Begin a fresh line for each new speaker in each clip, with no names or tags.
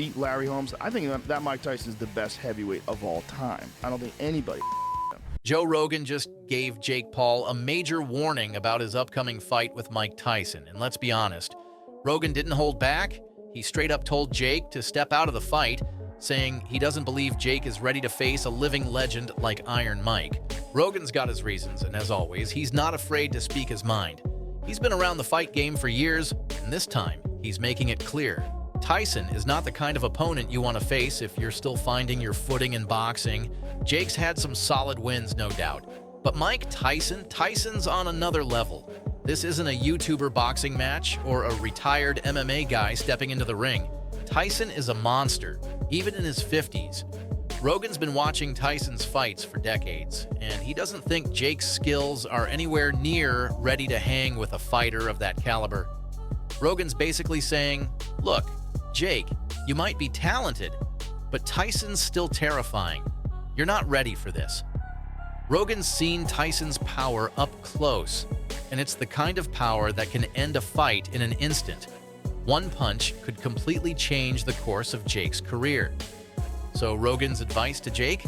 beat Larry Holmes. I think that Mike Tyson is the best heavyweight of all time. I don't think anybody him.
Joe Rogan just gave Jake Paul a major warning about his upcoming fight with Mike Tyson. And let's be honest, Rogan didn't hold back. He straight up told Jake to step out of the fight, saying he doesn't believe Jake is ready to face a living legend like Iron Mike. Rogan's got his reasons, and as always, he's not afraid to speak his mind. He's been around the fight game for years, and this time, he's making it clear. Tyson is not the kind of opponent you want to face if you're still finding your footing in boxing. Jake's had some solid wins, no doubt. But Mike Tyson's on another level. This isn't a YouTuber boxing match or a retired MMA guy stepping into the ring. Tyson is a monster, even in his 50s. Rogan's been watching Tyson's fights for decades, and he doesn't think Jake's skills are anywhere near ready to hang with a fighter of that caliber. Rogan's basically saying, look, Jake, you might be talented, but Tyson's still terrifying. You're not ready for this. Rogan's seen Tyson's power up close, and it's the kind of power that can end a fight in an instant. One punch could completely change the course of Jake's career. So Rogan's advice to Jake?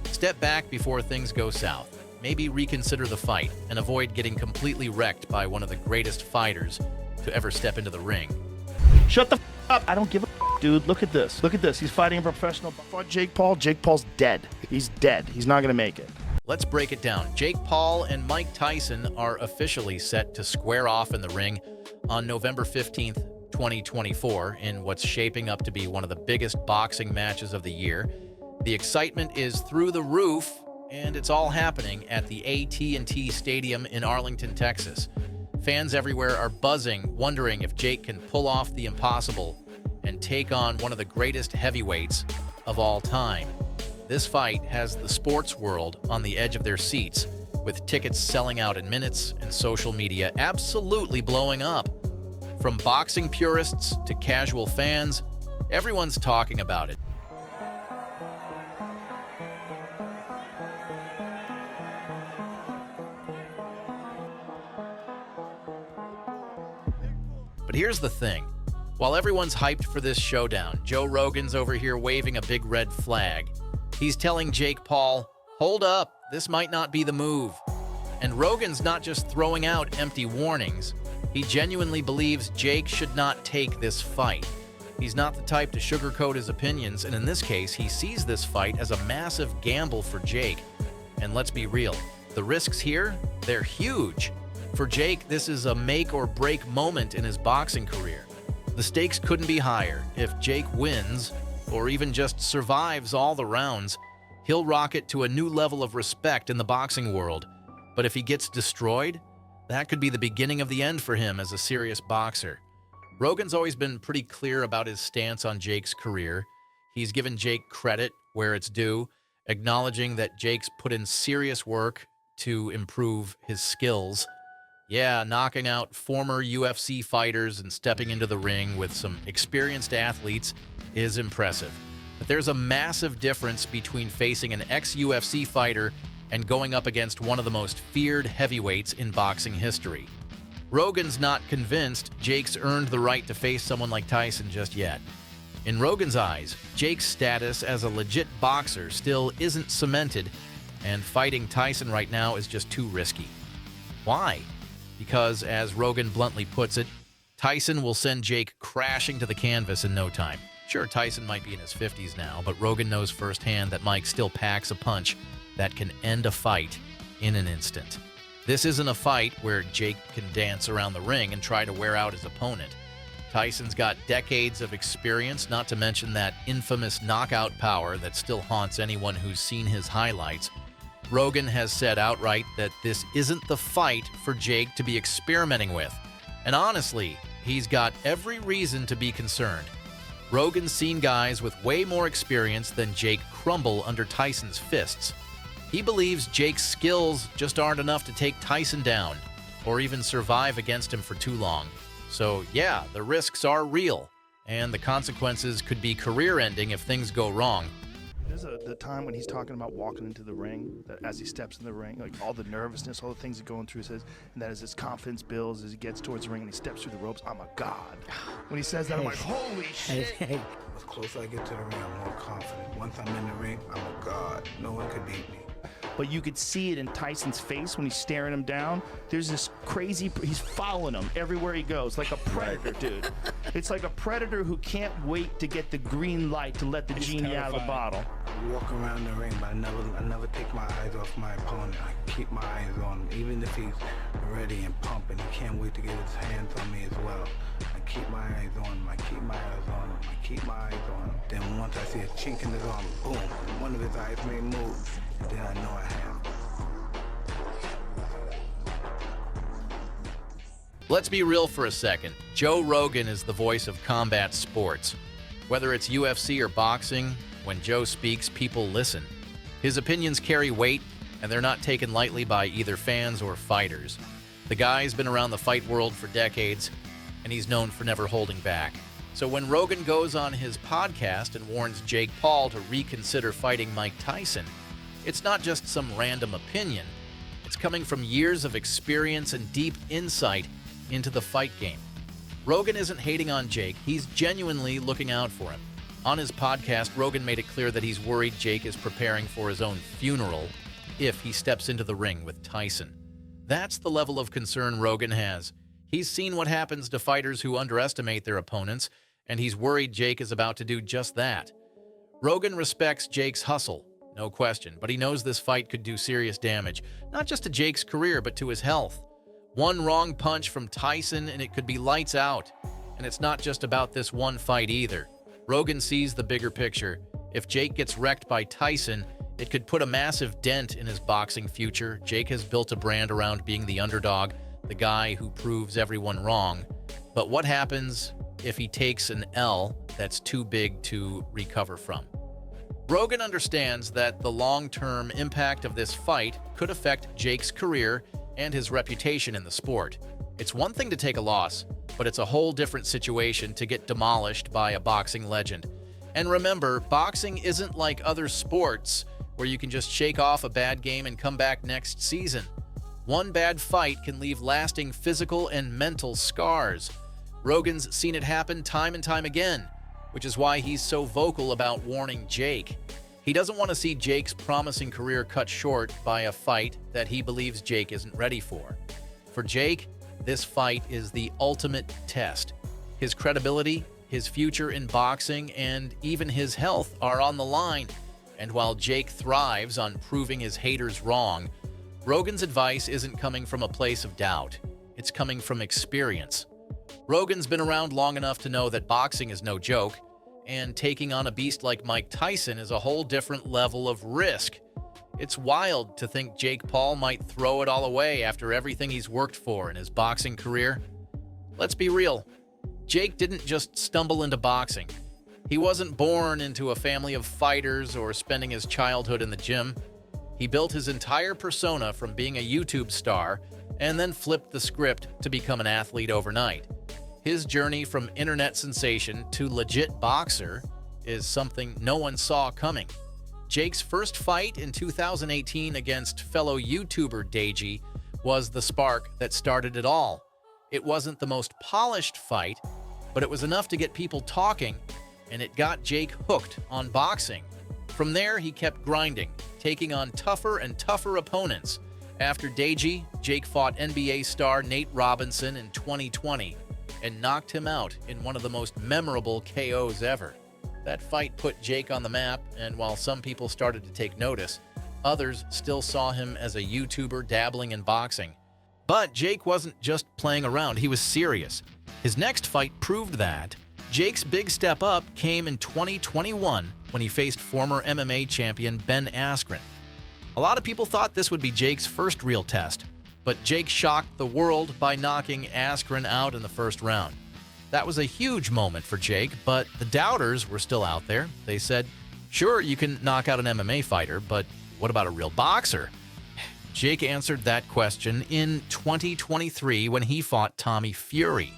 Step back before things go south. Maybe reconsider the fight and avoid getting completely wrecked by one of the greatest fighters to ever step into the ring.
Shut the up. I don't give a dude. Look at this. Look at this. He's fighting a professional. Fought Jake Paul. Jake Paul's dead. He's dead. He's not going to make it.
Let's break it down. Jake Paul and Mike Tyson are officially set to square off in the ring on November 15th, 2024, in what's shaping up to be one of the biggest boxing matches of the year. The excitement is through the roof, and it's all happening at the AT&T Stadium in Arlington, Texas. Fans everywhere are buzzing, wondering if Jake can pull off the impossible and take on one of the greatest heavyweights of all time. This fight has the sports world on the edge of their seats, with tickets selling out in minutes and social media absolutely blowing up. From boxing purists to casual fans, everyone's talking about it. But here's the thing. While everyone's hyped for this showdown, Joe Rogan's over here waving a big red flag. He's telling Jake Paul, hold up, this might not be the move. And Rogan's not just throwing out empty warnings. He genuinely believes Jake should not take this fight. He's not the type to sugarcoat his opinions, and in this case, he sees this fight as a massive gamble for Jake. And let's be real, the risks here, they're huge. For Jake, this is a make-or-break moment in his boxing career. The stakes couldn't be higher. If Jake wins, or even just survives all the rounds, he'll rocket to a new level of respect in the boxing world. But if he gets destroyed, that could be the beginning of the end for him as a serious boxer. Rogan's always been pretty clear about his stance on Jake's career. He's given Jake credit where it's due, acknowledging that Jake's put in serious work to improve his skills. Yeah, knocking out former UFC fighters and stepping into the ring with some experienced athletes is impressive. But there's a massive difference between facing an ex-UFC fighter and going up against one of the most feared heavyweights in boxing history. Rogan's not convinced Jake's earned the right to face someone like Tyson just yet. In Rogan's eyes, Jake's status as a legit boxer still isn't cemented, and fighting Tyson right now is just too risky. Why? Because, as Rogan bluntly puts it, Tyson will send Jake crashing to the canvas in no time. Sure, Tyson might be in his 50s now, but Rogan knows firsthand that Mike still packs a punch that can end a fight in an instant. This isn't a fight where Jake can dance around the ring and try to wear out his opponent. Tyson's got decades of experience, not to mention that infamous knockout power that still haunts anyone who's seen his highlights. Rogan has said outright that this isn't the fight for Jake to be experimenting with. And honestly, he's got every reason to be concerned. Rogan's seen guys with way more experience than Jake crumble under Tyson's fists. He believes Jake's skills just aren't enough to take Tyson down, or even survive against him for too long. So yeah, the risks are real, and the consequences could be career-ending if things go wrong.
There's the time when he's talking about walking into the ring, that as he steps in the ring, like all the nervousness, all the things he's going through, says, and that as his confidence builds, as he gets towards the ring and he steps through the ropes, I'm a god. When he says that, I'm like, holy shit.
As closer I get to the ring, I'm more confident. Once I'm in the ring, I'm a god. No one could beat me.
But you could see it in Tyson's face when he's staring him down. There's this crazy, he's following him everywhere he goes, like a predator, dude. It's like a predator who can't wait to get the green light to let the genie out of the bottle.
I walk around the ring, but I never take my eyes off my opponent. I keep my eyes on him, even if he's ready and pumping. He can't wait to get his hands on me as well. I keep my eyes on him, I keep my eyes on him, I keep my eyes on him. Then once I see a chink in his arm, boom, one of his eyes may move. Then I know I have.
Let's be real for a second. Joe Rogan is the voice of combat sports. Whether it's UFC or boxing, when Joe speaks, people listen. His opinions carry weight, and they're not taken lightly by either fans or fighters. The guy's been around the fight world for decades, and he's known for never holding back. So when Rogan goes on his podcast and warns Jake Paul to reconsider fighting Mike Tyson, it's not just some random opinion. It's coming from years of experience and deep insight into the fight game. Rogan isn't hating on Jake, he's genuinely looking out for him. On his podcast, Rogan made it clear that he's worried Jake is preparing for his own funeral if he steps into the ring with Tyson. That's the level of concern Rogan has. He's seen what happens to fighters who underestimate their opponents, and he's worried Jake is about to do just that. Rogan respects Jake's hustle, no question, but he knows this fight could do serious damage, not just to Jake's career, but to his health. One wrong punch from Tyson and it could be lights out. And it's not just about this one fight either. Rogan sees the bigger picture. If Jake gets wrecked by Tyson, it could put a massive dent in his boxing future. Jake has built a brand around being the underdog, the guy who proves everyone wrong. But what happens if he takes an L that's too big to recover from? Rogan understands that the long-term impact of this fight could affect Jake's career and his reputation in the sport. It's one thing to take a loss, but it's a whole different situation to get demolished by a boxing legend. And remember, boxing isn't like other sports where you can just shake off a bad game and come back next season. One bad fight can leave lasting physical and mental scars. Rogan's seen it happen time and time again, which is why he's so vocal about warning Jake. He doesn't want to see Jake's promising career cut short by a fight that he believes Jake isn't ready for. For Jake, this fight is the ultimate test. His credibility, his future in boxing, and even his health are on the line. And while Jake thrives on proving his haters wrong, Rogan's advice isn't coming from a place of doubt. It's coming from experience. Rogan's been around long enough to know that boxing is no joke, and taking on a beast like Mike Tyson is a whole different level of risk. It's wild to think Jake Paul might throw it all away after everything he's worked for in his boxing career. Let's be real. Jake didn't just stumble into boxing. He wasn't born into a family of fighters or spending his childhood in the gym. He built his entire persona from being a YouTube star and then flipped the script to become an athlete overnight. His journey from internet sensation to legit boxer is something no one saw coming. Jake's first fight in 2018 against fellow YouTuber Deji was the spark that started it all. It wasn't the most polished fight, but it was enough to get people talking, and it got Jake hooked on boxing. From there, he kept grinding, taking on tougher and tougher opponents. After Deji, Jake fought NBA star Nate Robinson in 2020 and knocked him out in one of the most memorable KOs ever. That fight put Jake on the map, and while some people started to take notice, others still saw him as a YouTuber dabbling in boxing. But Jake wasn't just playing around, he was serious. His next fight proved that. Jake's big step up came in 2021 when he faced former MMA champion Ben Askren. A lot of people thought this would be Jake's first real test, but Jake shocked the world by knocking Askren out in the first round. That was a huge moment for Jake, but the doubters were still out there. They said, sure, you can knock out an MMA fighter, but what about a real boxer? Jake answered that question in 2023 when he fought Tommy Fury.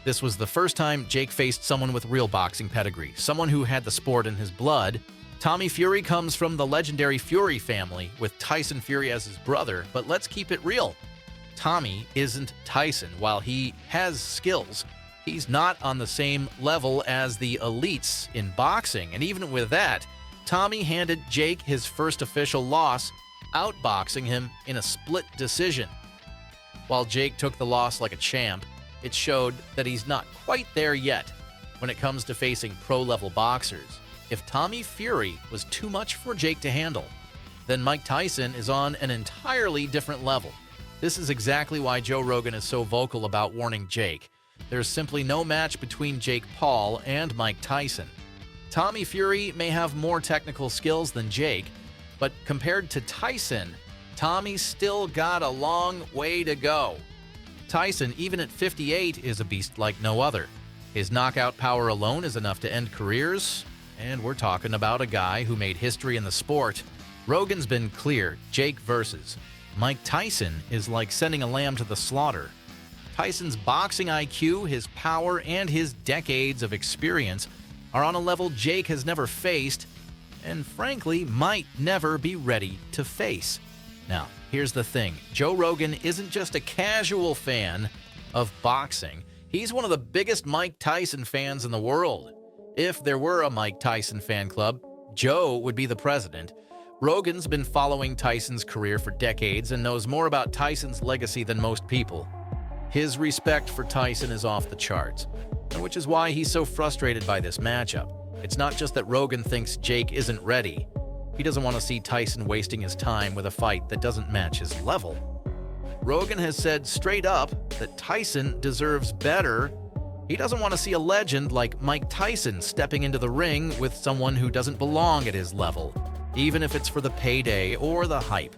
This was the first time Jake faced someone with real boxing pedigree, someone who had the sport in his blood, Tommy Fury comes from the legendary Fury family, with Tyson Fury as his brother, but let's keep it real. Tommy isn't Tyson. While he has skills, he's not on the same level as the elites in boxing. And even with that, Tommy handed Jake his first official loss, outboxing him in a split decision. While Jake took the loss like a champ, it showed that he's not quite there yet when it comes to facing pro-level boxers. If Tommy Fury was too much for Jake to handle, then Mike Tyson is on an entirely different level. This is exactly why Joe Rogan is so vocal about warning Jake. There's simply no match between Jake Paul and Mike Tyson. Tommy Fury may have more technical skills than Jake, but compared to Tyson, Tommy's still got a long way to go. Tyson, even at 58, is a beast like no other. His knockout power alone is enough to end careers, and we're talking about a guy who made history in the sport. Rogan's been clear, Jake versus Mike Tyson is like sending a lamb to the slaughter. Tyson's boxing IQ, his power, and his decades of experience are on a level Jake has never faced, and frankly, might never be ready to face. Now, here's the thing. Joe Rogan isn't just a casual fan of boxing. He's one of the biggest Mike Tyson fans in the world. If there were a Mike Tyson fan club, Joe would be the president. Rogan's been following Tyson's career for decades and knows more about Tyson's legacy than most people. His respect for Tyson is off the charts, which is why he's so frustrated by this matchup. It's not just that Rogan thinks Jake isn't ready. He doesn't want to see Tyson wasting his time with a fight that doesn't match his level. Rogan has said straight up that Tyson deserves better. He doesn't want to see a legend like Mike Tyson stepping into the ring with someone who doesn't belong at his level, even if it's for the payday or the hype.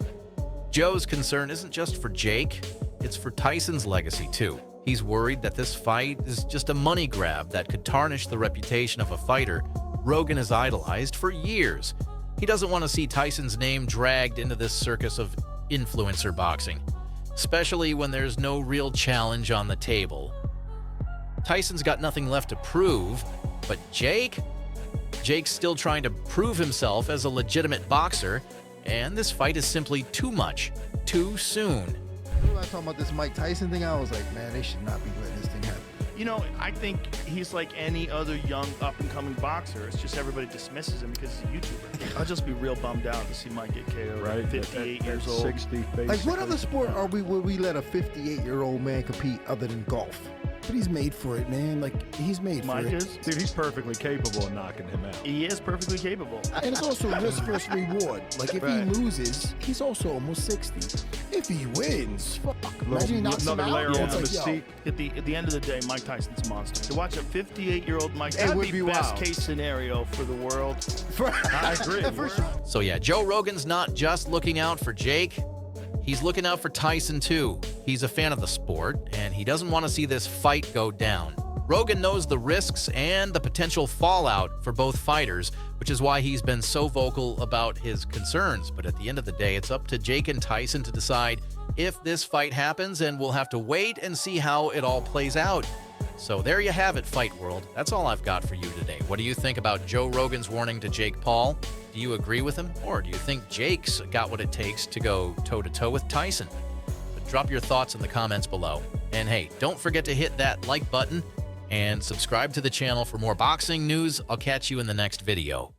Joe's concern isn't just for Jake, it's for Tyson's legacy too. He's worried that this fight is just a money grab that could tarnish the reputation of a fighter Rogan has idolized for years. He doesn't want to see Tyson's name dragged into this circus of influencer boxing, especially when there's no real challenge on the table. Tyson's got nothing left to prove, but Jake's still trying to prove himself as a legitimate boxer, and this fight is simply too much, too soon.
When I was talking about this Mike Tyson thing, I was like, man, they should not be letting this thing happen.
You know, I think he's like any other young up-and-coming boxer. It's just everybody dismisses him because he's a YouTuber. I'll just be real bummed out to see Mike get KO'd at 58 years old.
60, basically.
Like, what other sport would we let a 58-year-old man compete other than golf? But he's made for it, man. Like, he's made
Mike
for it.
is?
Dude, he's perfectly capable of knocking him out.
He is perfectly capable.
And it's also risk versus reward. Like, if
Right.
he loses, he's also almost 60. If he wins, fuck. Imagine he knocks him
Another
out.
layer
Yeah.
on
It's
the
like, yo,
seat.
At the end of the day, Mike Tyson's a monster. To watch a 58-year-old Mike,
It
that'd
would be
best
wild.
case scenario for the world.
I agree.
For sure.
So yeah, Joe Rogan's not just looking out for Jake, he's looking out for Tyson too. He's a fan of the sport, and he doesn't want to see this fight go down. Rogan knows the risks and the potential fallout for both fighters, which is why he's been so vocal about his concerns. But at the end of the day, it's up to Jake and Tyson to decide if this fight happens, and we'll have to wait and see how it all plays out. So there you have it, Fight World. That's all I've got for you today. What do you think about Joe Rogan's warning to Jake Paul? Do you agree with him? Or do you think Jake's got what it takes to go toe-to-toe with Tyson? But drop your thoughts in the comments below. And hey, don't forget to hit that like button and subscribe to the channel for more boxing news. I'll catch you in the next video.